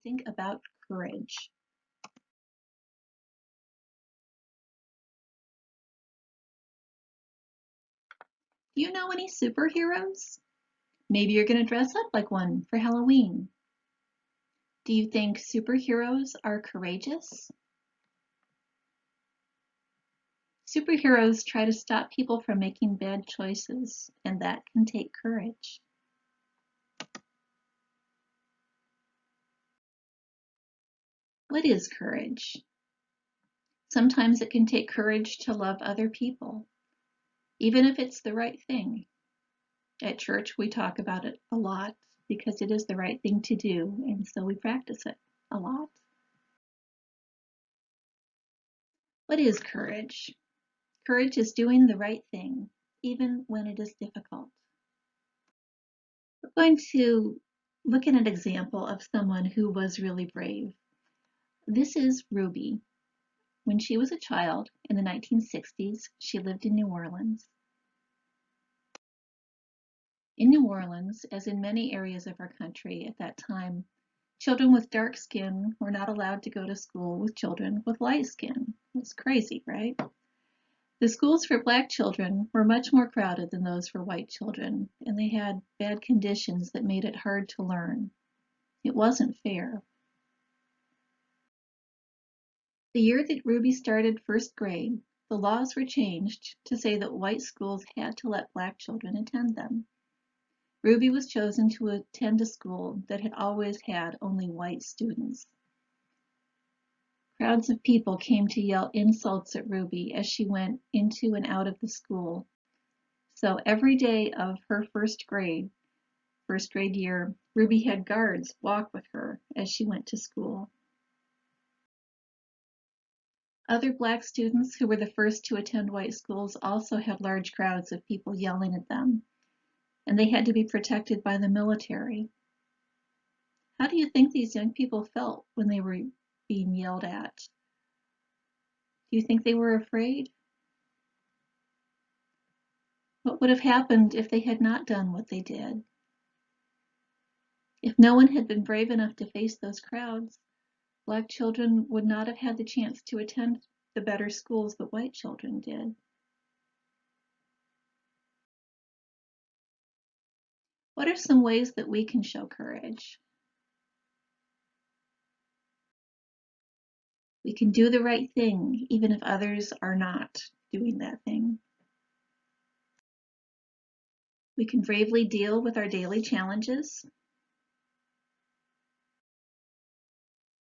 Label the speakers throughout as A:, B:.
A: think about courage? Do you know any superheroes? Maybe you're going to dress up like one for Halloween. Do you think superheroes are courageous? Superheroes try to stop people from making bad choices, and that can take courage. What is courage? Sometimes it can take courage to love other people, even if it's the right thing. At church, we talk about it a lot because it is the right thing to do, and so we practice it a lot. What is courage? Courage is doing the right thing, even when it is difficult. We're going to look at an example of someone who was really brave. This is Ruby. When she was a child in the 1960s, she lived in New Orleans. In New Orleans, as in many areas of our country at that time, children with dark skin were not allowed to go to school with children with light skin. It's crazy, right? The schools for black children were much more crowded than those for white children, and they had bad conditions that made it hard to learn. It wasn't fair. The year that Ruby started first grade, the laws were changed to say that white schools had to let black children attend them. Ruby was chosen to attend a school that had always had only white students. Crowds of people came to yell insults at Ruby as she went into and out of the school. So every day of her first grade year, Ruby had guards walk with her as she went to school. Other black students who were the first to attend white schools also had large crowds of people yelling at them, and they had to be protected by the military. How do you think these young people felt when they were being yelled at? Do you think they were afraid? What would have happened if they had not done what they did? If no one had been brave enough to face those crowds, black children would not have had the chance to attend the better schools that white children did. What are some ways that we can show courage? We can do the right thing, even if others are not doing that thing. We can bravely deal with our daily challenges.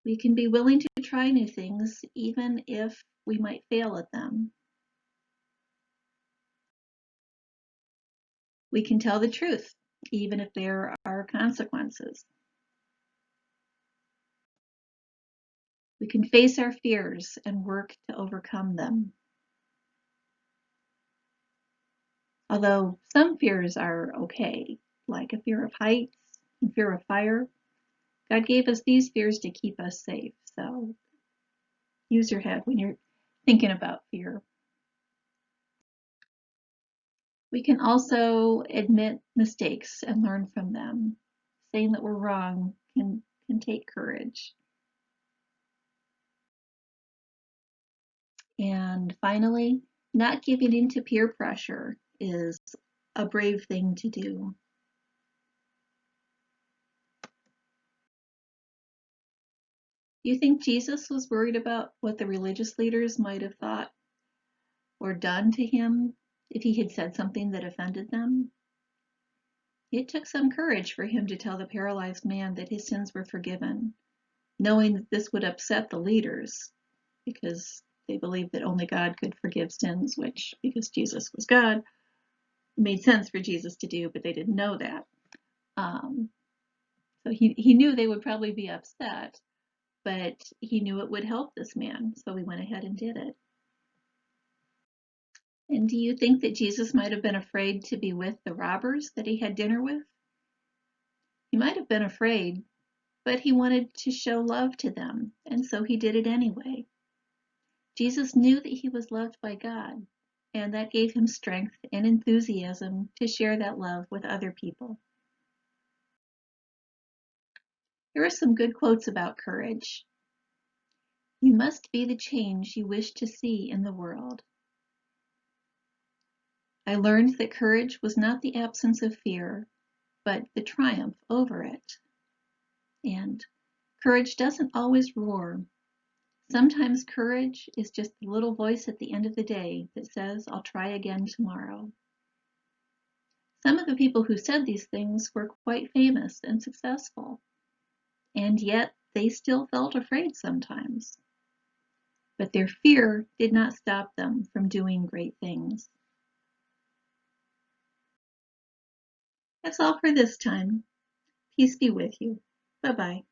A: We can be willing to try new things, even if we might fail at them. We can tell the truth, even if there are consequences. We can face our fears and work to overcome them. Although some fears are okay, like a fear of heights and fear of fire, God gave us these fears to keep us safe. So use your head when you're thinking about fear. We can also admit mistakes and learn from them. Saying that we're wrong can take courage. And finally, not giving in to peer pressure is a brave thing to do. Do you think Jesus was worried about what the religious leaders might have thought or done to him if he had said something that offended them? It took some courage for him to tell the paralyzed man that his sins were forgiven, knowing that this would upset the leaders because they believed that only God could forgive sins, which, because Jesus was God, made sense for Jesus to do, but they didn't know that. So he knew they would probably be upset, but he knew it would help this man, so he went ahead and did it. And do you think that Jesus might have been afraid to be with the robbers that he had dinner with? He might have been afraid, but he wanted to show love to them, and so he did it anyway. Jesus knew that he was loved by God, and that gave him strength and enthusiasm to share that love with other people. Here are some good quotes about courage. You must be the change you wish to see in the world. I learned that courage was not the absence of fear, but the triumph over it. And courage doesn't always roar. Sometimes courage is just the little voice at the end of the day that says, I'll try again tomorrow. Some of the people who said these things were quite famous and successful, and yet they still felt afraid sometimes. But their fear did not stop them from doing great things. That's all for this time. Peace be with you. Bye-bye.